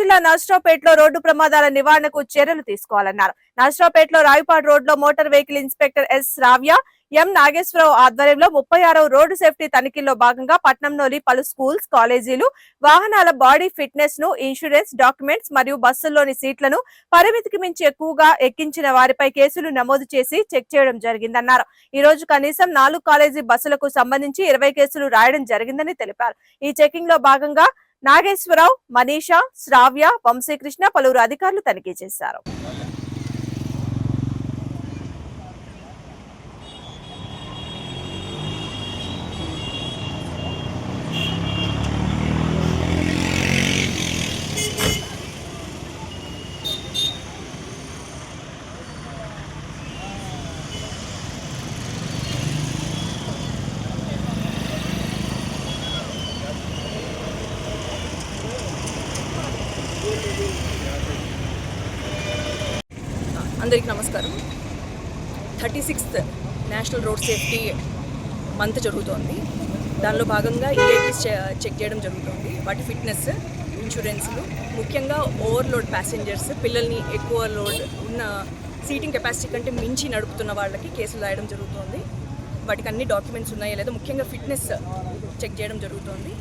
జిల్లా నర్సరావుపేటలో రోడ్డు ప్రమాదాల నివారణకు చర్యలు తీసుకోవాలన్నారు. నర్సరావుపేటలో రాయపాడు రోడ్లో మోటార్ వెహికల్ ఇన్స్పెక్టర్ ఎస్ రావ్య, ఎం నాగేశ్వరరావు ఆధ్వర్యంలో 36వ రోడ్డు సేఫ్టీ తనిఖీల్లో భాగంగా పట్టణంలోని పలు స్కూల్స్, కాలేజీలు, వాహనాల బాడీ ఫిట్నెస్ ను, ఇన్సూరెన్స్ డాక్యుమెంట్స్ మరియు బస్సుల్లోని సీట్లను పరిమితికి మించి ఎక్కువగా ఎక్కించిన వారిపై కేసులు నమోదు చేసి చెక్ చేయడం జరిగిందన్నారు. ఈ రోజు కనీసం 4 కాలేజీ బస్సులకు సంబంధించి 20 కేసులు రాయడం జరిగిందని తెలిపారు. ఈ చెకింగ్ లో భాగంగా నాగేశ్వరరావు, మనీషా, శ్రావ్య, వంశీకృష్ణ పలువురు అధికారులు తనిఖీ చేశారు. అందరికీ నమస్కారం. 36th national road safety month జరుగుతోంది. దానిలో భాగంగా ఈఐపీస్ చెక్ చేయడం జరుగుతుంది. వాటి ఫిట్నెస్, ఇన్సూరెన్స్లు, ముఖ్యంగా ఓవర్లోడ్ ప్యాసింజర్స్, పిల్లల్ని ఎక్కువ లోడ్ ఉన్న సీటింగ్ కెపాసిటీ కంటే మించి నడుపుతున్న వాళ్ళకి కేసులు రాయడం జరుగుతుంది. వాటికి అన్ని డాక్యుమెంట్స్ ఉన్నాయో లేదో ముఖ్యంగా ఫిట్నెస్ చెక్ చేయడం జరుగుతుంది.